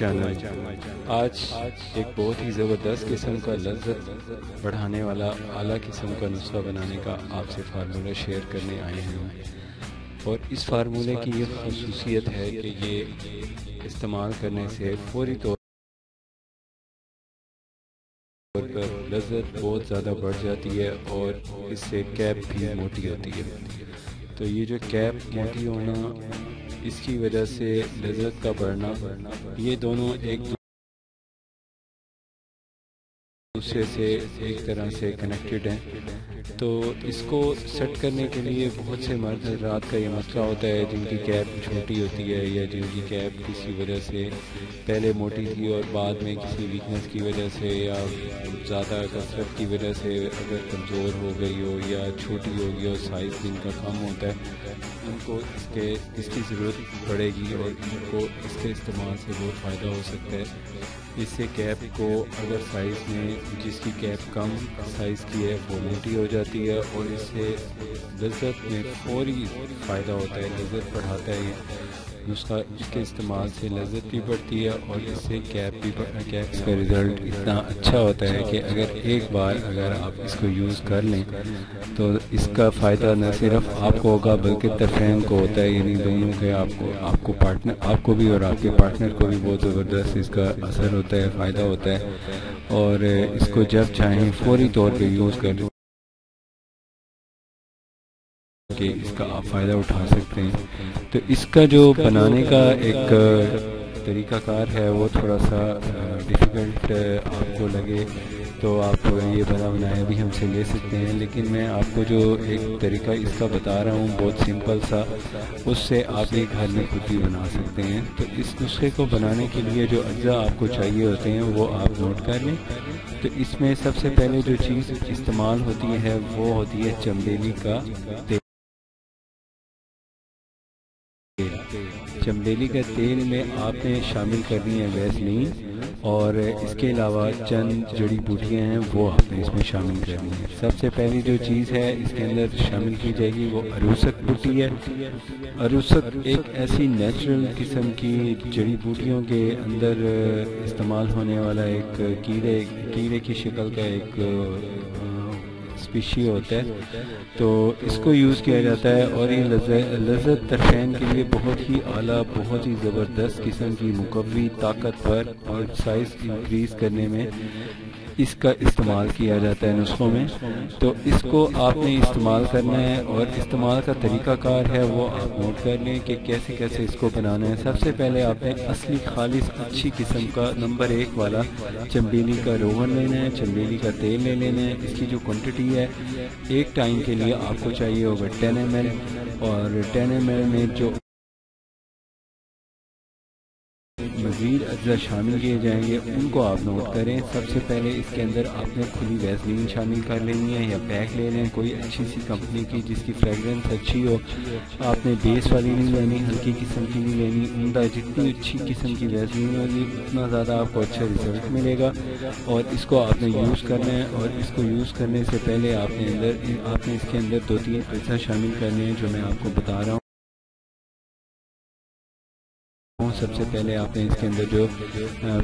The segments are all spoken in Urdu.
چینل۔ آج ایک بہت ہی زبردست قسم کا لذت بڑھانے والا اعلیٰ قسم کا نسخہ بنانے کا آپ سے فارمولہ شیئر کرنے آئے ہیں، اور اس فارمولے کی یہ خصوصیت ہے کہ یہ استعمال کرنے سے فوری طور پر لذت بہت زیادہ بڑھ جاتی ہے، اور اس سے کیپ بھی موٹی ہوتی ہے۔ تو یہ جو کیپ موٹی ہونا، اس کی وجہ سے لذت کا بڑھنا، یہ دونوں ایک دوسرے سے ایک طرح سے کنیکٹڈ ہیں۔ تو اس کو سیٹ کرنے کے لیے بہت سے مرد حضرات کا یہ مسئلہ ہوتا ہے جن کی کیپ چھوٹی ہوتی ہے، یا جن کی کیپ کسی وجہ سے پہلے موٹی تھی اور بعد میں کسی ویکنس کی وجہ سے یا زیادہ کثرت کی وجہ سے اگر کمزور ہو گئی ہو یا چھوٹی ہو گئی ہو، سائز جن کا کم ہوتا ہے، ان کو اس کی ضرورت پڑے گی، اور ان کو اس کے استعمال سے بہت فائدہ ہو سکتا ہے۔ اس سے کیپ کو اگر سائز میں جس کی کیپ کم سائز کی ہے وہ موٹی ہو جاتی ہے، اور اس سے لذت میں فوری فائدہ ہوتا ہے، لذت بڑھاتا ہے یہ نسخہ۔ اس کے استعمال سے لذت بھی بڑھتی ہے، اور اس سے کیپس کا رزلٹ اتنا اچھا ہوتا ہے کہ اگر ایک بار اگر آپ اس کو یوز کر لیں تو اس کا فائدہ نہ صرف آپ کو ہوگا بلکہ طرفین کو ہوتا ہے، یعنی دونوں کے آپ کو بھی اور آپ کے پارٹنر کو بھی بہت زبردست اس کا اثر ہوتا ہے، فائدہ ہوتا ہے، اور اس کو جب چاہیں فوری طور پہ یوز کر لیں کہ اس کا آپ فائدہ اٹھا سکتے ہیں۔ تو اس کا جو بنانے کا ایک طریقہ کار ہے وہ تھوڑا سا ڈیفیکلٹ آپ کو لگے تو آپ یہ بنایا بھی ہم سے لے سکتے ہیں، لیکن میں آپ کو جو ایک طریقہ اس کا بتا رہا ہوں بہت سمپل سا، اس سے آپ یہ گھر میں خود بھی بنا سکتے ہیں۔ تو اس نسخے کو بنانے کے لیے جو اجزاء آپ کو چاہیے ہوتے ہیں وہ آپ نوٹ کر لیں۔ تو اس میں سب سے پہلے جو چیز استعمال ہوتی ہے وہ ہوتی ہے چمبیلی کا تیل۔ چمبیلی کا تیل میں آپ نے شامل کرنی ہے ویسلین، اور اس کے علاوہ چند جڑی بوٹیاں ہیں وہ آپ نے اس میں شامل کرنی ہے۔ سب سے پہلی جو چیز ہے اس کے اندر شامل کی جائے گی وہ اروسک بوٹی ہے۔ اروسک ایک ایسی نیچرل قسم کی جڑی بوٹیوں کے اندر استعمال ہونے والا ایک کیڑے کی شکل کا ایک اسپیشی ہوتا ہے، تو اس کو یوز کیا جاتا ہے، اور یہ لذت طرفین کے لیے بہت ہی اعلیٰ، بہت ہی زبردست قسم کی مقوی، طاقتور اور سائز انکریز کرنے میں اس کا استعمال کیا جاتا ہے نسخوں میں۔ تو اس کو آپ نے استعمال کرنا ہے، اور استعمال کا طریقہ کار ہے وہ آپ نوٹ کر لیں کہ کیسے کیسے اس کو بنانا ہے۔ سب سے پہلے آپ نے اصلی خالص اچھی قسم کا نمبر 1 والا چمبیلی کا روغن لینا ہے، چمبیلی کا تیل لے لینا ہے۔ اس کی جو کوانٹٹی ہے ایک ٹائم کے لیے آپ کو چاہیے ہوگا 10 ml، اور 10 ml میں جو مزید اجزاء شامل کیے جائیں گے ان کو آپ نوٹ کریں۔ سب سے پہلے اس کے اندر آپ نے کھلی ویسلین شامل کر لینی ہے، یا پیک لے لیں کوئی اچھی سی کمپنی کی جس کی فریگرنس اچھی ہو۔ آپ نے بیس والی نہیں لینی، ہلکی قسم کی نہیں لینی، عمدہ جتنی اچھی قسم کی ویسلین ہوگی اتنا زیادہ آپ کو اچھا رزلٹ ملے گا، اور اس کو آپ نے یوز کرنا ہے۔ اور اس کو یوز کرنے سے پہلے آپ نے اس کے اندر 2-3 اجزاء شامل کرنے ہیں جو میں آپ کو بتا رہا ہوں۔ سب سے پہلے آپ نے اس کے اندر جو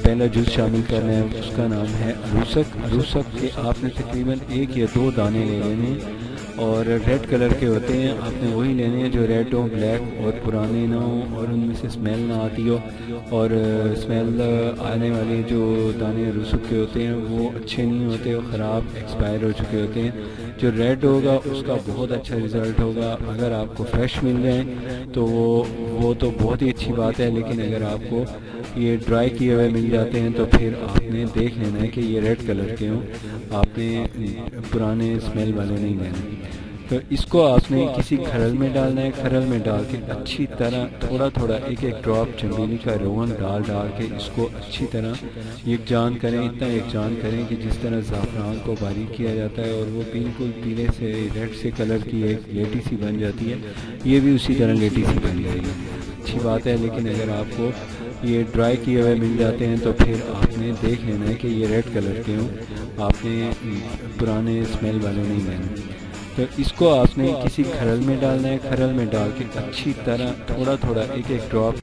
پہلا جوس شامل کرنا ہے اس کا نام ہے اروسک۔ اروسک کے آپ نے تقریباً 1 یا 2 دانے لے لینے، اور ریڈ کلر کے ہوتے ہیں، آپ نے وہی لینے ہیں جو ریڈ ہو، بلیک اور پرانے نہ ہوں، اور ان میں سے اسمیل نہ آتی ہو، اور اسمیل آنے والے جو دانے اروسک کے ہوتے ہیں وہ اچھے نہیں ہوتے، وہ خراب ایکسپائر ہو چکے ہوتے ہیں۔ جو ریڈ ہوگا اس کا بہت اچھا رزلٹ ہوگا۔ اگر آپ کو فریش مل جائیں تو وہ تو بہت ہی اچھی بات ہے، لیکن اگر آپ کو یہ ڈرائی کیے ہوئے مل جاتے ہیں تو پھر آپ نے دیکھ لینا ہے کہ یہ ریڈ کلر کے ہوں، آپ نے پرانے اسمیل والے نہیں لینے۔ تو اس کو آپ نے کسی کھرل میں ڈالنا ہے، کھرل میں ڈال کے اچھی طرح تھوڑا تھوڑا ایک ڈراپ چمبیلی کا روغن ڈال کے اس کو اچھی طرح یکجان کریں، اتنا یکجان کریں کہ جس طرح زعفران کو باریک کیا جاتا ہے اور وہ بالکل پیلے سے ریڈ سے کلر کی ایک لیٹی سی بن جاتی ہے، یہ بھی اسی طرح لیٹی سی بن جائے گی، اچھی بات ہے۔ لیکن اگر آپ کو یہ ڈرائی کیے ہوئے مل جاتے ہیں تو پھر آپ نے دیکھ لینا ہے کہ یہ ریڈ کلر کے ہوں، آپ نے پرانے اسمیل والے نہیں لینے۔ تو اس کو آپ نے کسی کھرل میں ڈالنا ہے، کھرل میں ڈال کے اچھی طرح تھوڑا تھوڑا ایک ڈراپ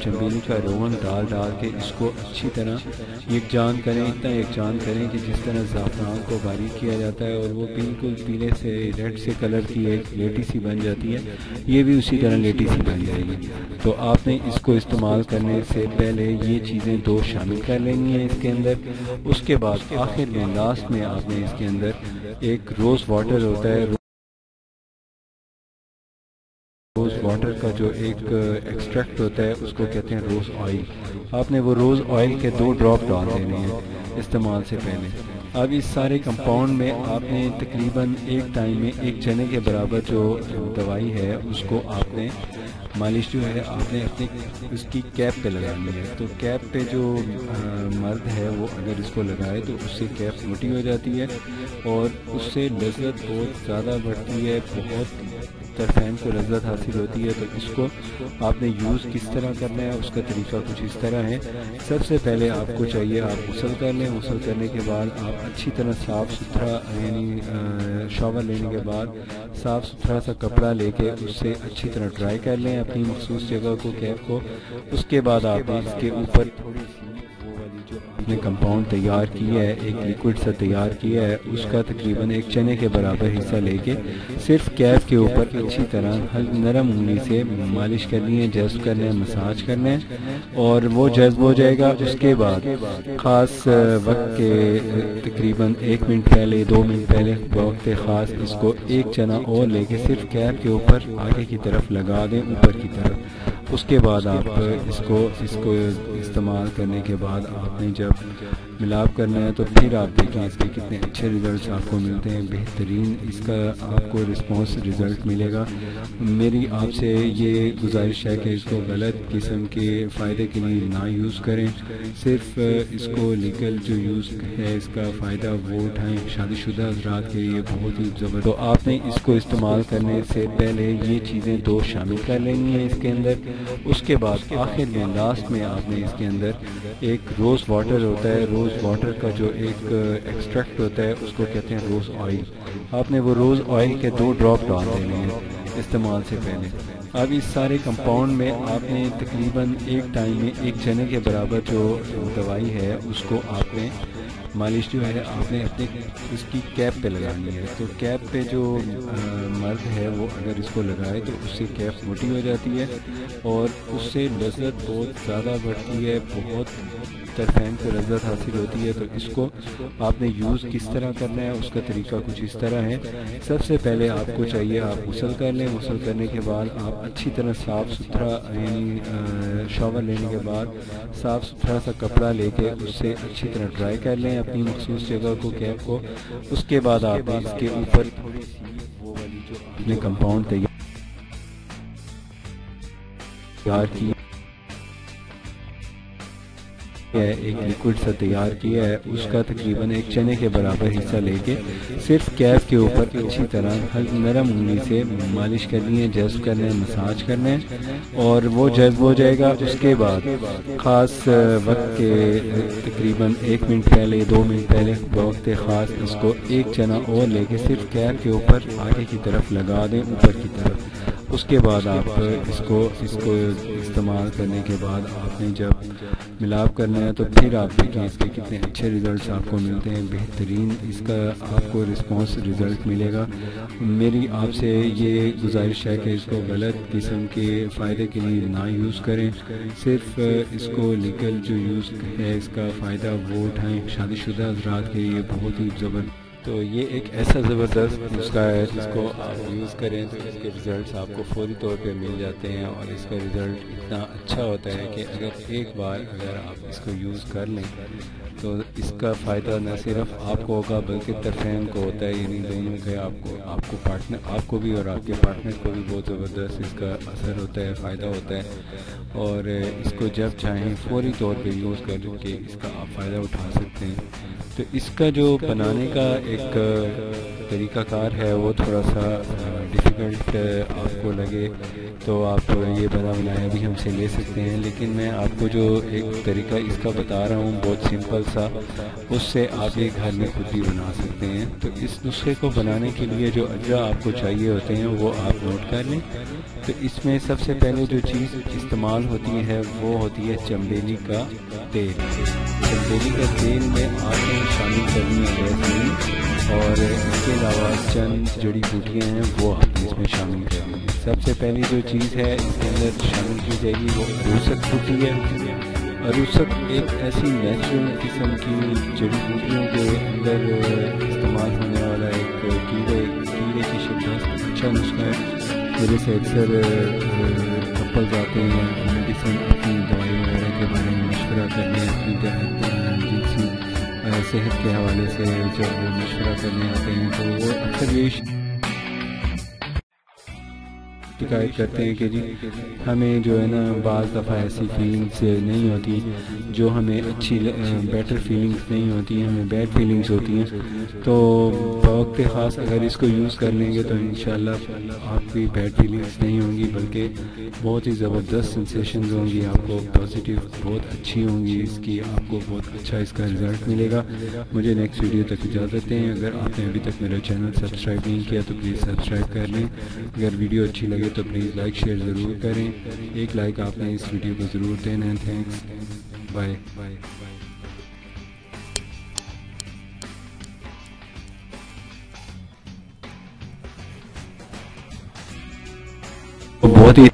چمبیلی کا روغن ڈال کے اس کو اچھی طرح یکجان کریں، اتنا یکجان کریں کہ جس طرح زعفران کو باریک کیا جاتا ہے اور وہ بالکل پیلے سے ریڈ سے کلر کی ایک لیٹی سی بن جاتی ہے، یہ بھی اسی طرح لیٹی سی بن جائے گی۔ تو آپ نے اس کو استعمال کرنے سے پہلے یہ چیزیں دو شامل کر لینی ہیں اس کے اندر۔ اس کے بعد آخر میں لاسٹ میں آپ نے اس کے اندر ایک روز واٹر ہوتا ہے، روز واٹر کا جو ایک ایکسٹریکٹ ہوتا ہے اس کو کہتے ہیں روز آئل۔ آپ نے وہ روز آئل کے 2 ڈراپ ڈال دینے ہیں استعمال سے پہلے۔ اب اس سارے کمپاؤنڈ میں آپ نے تقریباً ایک ٹائم میں 1 چنے کے برابر جو دوائی ہے اس کو آپ نے مالش جو ہے آپ نے اپنے اس کی کیپ پہ لگانی ہے۔ تو کیپ پہ جو مرد ہے وہ اگر اس کو لگائے تو اس سے کیپ موٹی ہو جاتی ہے اور اس سے لذت بہت زیادہ بڑھتی ہے، بہت طرفین کو لذت حاصل ہوتی ہے۔ تو اس کو آپ نے یوز کس طرح کرنا ہے، اس کا طریقہ کچھ اس طرح ہے۔ سب سے پہلے آپ کو چاہیے آپ غسل کر لیں، غسل کرنے کے بعد آپ اچھی طرح صاف ستھرا یعنی شاور لینے کے بعد صاف ستھرا سا کپڑا لے کے اس سے اچھی طرح ڈرائی کر لیں اپنی مخصوص جگہ کو، کیپ کو۔ اس کے بعد آپ نے اس کے اوپر آپ نے کمپاؤنڈ تیار کیا ہے، ایک لیکوڈ سا تیار کیا ہے، اس کا تقریباً 1 چنے کے برابر حصہ لے کے صرف کیپ کے اوپر اچھی طرح نرم انگلی سے مالش کرنی ہے، جذب کرنا ہے، مساج کرنا ہے اور وہ جذب ہو جائے گا۔ اس کے بعد خاص وقت کے تقریباً 1 منٹ پہلے 2 منٹ پہلے وقت خاص اس کو 1 چنا اور لے کے صرف کیپ کے اوپر آگے کی طرف لگا دیں، اوپر کی طرف۔ اس کے بعد آپ اس کو استعمال کرنے کے بعد آپ نے جب ملاپ کرنا ہے تو پھر آپ دیکھیں اس کے کتنے اچھے ریزلٹس آپ کو ملتے ہیں، بہترین اس کا آپ کو رسپانس ریزلٹ ملے گا۔ میری آپ سے یہ گزارش ہے کہ اس کو غلط قسم کے فائدے کے لیے نہ یوز کریں، صرف اس کو لیگل جو یوز ہے اس کا فائدہ وہ اٹھائیں۔ شادی شدہ حضرات کے لیے بہت ہی زبردست۔ تو آپ نے اس کو استعمال کرنے سے پہلے یہ چیزیں 2 شامل کر لینی ہیں اس کے اندر۔ اس کے بعد آخر میں لاسٹ میں آپ نے اس کے اندر ایک روز واٹر ہوتا ہے، روز واٹر کا جو ایک ایکسٹریکٹ ہوتا ہے اس کو کہتے ہیں روز آئل۔ آپ نے وہ روز آئل کے 2 ڈراپ ڈال دینے ہیں استعمال سے پہلے۔ اب اس سارے کمپاؤنڈ میں آپ نے تقریباً ایک ٹائم میں 1 چنے کے برابر جو دوائی ہے اس کو آپ نے مالش جو ہے آپ نے اپنے اس کی کیپ پہ لگانی ہے۔ تو کیپ پہ جو مرد ہے وہ اگر اس کو لگائے تو اس سے کیپ موٹی ہو جاتی ہے اور اس سے لذت بہت زیادہ بڑھتی ہے، بہت طرفین کو لذت حاصل ہوتی ہے۔ تو اس کو آپ نے یوز کس طرح کرنا ہے، اس کا طریقہ کچھ اس طرح ہے۔ سب سے پہلے آپ کو چاہیے آپ غسل کر لیں، غسل کرنے کے بعد آپ اچھی طرح صاف ستھرا یعنی شاور لینے کے بعد صاف ستھرا سا کپڑا لے کے اس سے اچھی طرح ڈرائی کر لیں اپنی مخصوص جگہ کو، کیپ کو۔ اس کے بعد آپ نے اس کے اوپر اپنے کمپاؤنڈ تیار کیا ہے، ایک لیکوڈ سا تیار کیا ہے، اس کا تقریباً 1 چنے کے برابر حصہ لے کے صرف کیپ کے اوپر اچھی طرح نرم انگلی سے مالش کرنی ہے، جذب کرنا ہے، مساج کرنا ہے اور وہ جذب ہو جائے گا۔ اس کے بعد خاص وقت کے تقریباً 1 منٹ پہلے 2 منٹ پہلے وقت خاص اس کو 1 چنا اور لے کے صرف کیپ کے اوپر آگے کی طرف لگا دیں، اوپر کی طرف۔ اس کے بعد آپ اس کو استعمال کرنے کے بعد آپ نے جب ملاپ کرنا ہے تو پھر آپ دیکھیں اس کے کتنے اچھے ریزلٹس آپ کو ملتے ہیں، بہترین اس کا آپ کو رسپانس ریزلٹ ملے گا۔ میری آپ سے یہ گزارش ہے کہ اس کو غلط قسم کے فائدے کے لیے نہ یوز کریں، صرف اس کو لیگل جو یوز ہے اس کا فائدہ وہ اٹھائیں۔ شادی شدہ حضرات کے لیے بہت ہی زبردست۔ تو یہ ایک ایسا زبردست نسخہ ہے جس کو آپ یوز کریں تو اس کے ریزلٹس آپ کو فوری طور پہ مل جاتے ہیں اور اس کا ریزلٹ اتنا اچھا ہوتا ہے کہ ایک بار اگر آپ اس کو یوز کر لیں تو اس کا فائدہ نہ صرف آپ کو ہوگا بلکہ طرفین کو ہوتا ہے، یعنی دونوں کے آپ کو بھی اور آپ کے پارٹنر کو بھی بہت زبردست اس کا اثر ہوتا ہے، فائدہ ہوتا ہے اور اس کو جب چاہیں فوری طور پہ یوز کر کے اس کا آپ فائدہ اٹھا سکتے ہیں۔ تو اس کا جو بنانے کا ایک طریقہ کار ہے وہ تھوڑا سا ڈیفیکلٹ آپ کو لگے تو آپ یہ بنایا بھی ہم سے لے سکتے ہیں، لیکن میں آپ کو جو ایک طریقہ اس کا بتا رہا ہوں بہت سمپل سا، اس سے آپ یہ گھر میں خود بھی بنا سکتے ہیں۔ تو اس نسخے کو بنانے کے لیے جو اجزاء آپ کو چاہیے ہوتے ہیں وہ آپ نوٹ کر لیں۔ تو اس میں سب سے پہلے جو چیز استعمال ہوتی ہے وہ ہوتی ہے چمبیلی کا تیل۔ چمبیلی کا تیل میں آپ نے شامل کرنی ہے ویسلین، اور اس کے علاوہ چند جڑی بوٹیاں ہیں وہ آپ نے اس میں شامل کرنی ہے۔ سب سے پہلی جو چیز ہے اس کے اندر شامل کی جائے گی وہ اروسک ہوتی ہے۔ اروسک ایک ایسی نیچرل قسم کی جڑی بوٹیوں کے اندر استعمال ہونے والا ایک کیڑے کی شکست اچھا نسخہ ہے، میرے سے اکثر کپل جاتے ہیں میڈیسن اپنی دوائی وغیرہ کے بارے میں مشورہ کرنے، اپنی جنسی صحت کے حوالے سے جب وہ مشورہ کرنے آتے ہیں تو وہ اکثر یہ شکایت کرتے ہیں کہ جی ہمیں جو ہے نا بعض دفعہ ایسی فیلنگس نہیں ہوتی جو ہمیں اچھی بیٹر فیلنگس نہیں ہوتی، ہمیں بیڈ فیلنگس ہوتی ہیں۔ تو بوقت خاص اگر اس کو یوز کر لیں گے تو انشاءاللہ آپ کی بیڈ فیلنگس نہیں ہوں گی، بلکہ بہت ہی زبردست سینسیشنز ہوں گی، آپ کو پازیٹیو بہت اچھی ہوں گی، اس کی آپ کو بہت اچھا اس کا رزلٹ ملے گا۔ مجھے نیکسٹ ویڈیو تک اجازت دیں۔ اگر آپ نے ابھی تک میرا چینل سبسکرائب نہیں کیا تو پلیز سبسکرائب کر لیں۔ اگر ویڈیو اچھی لگے تو پلیز لائک شیئر ضرور کریں، ایک لائک آپ نے اس ویڈیو کو ضرور دینا ہے۔ Thanks, bye. بہت ہی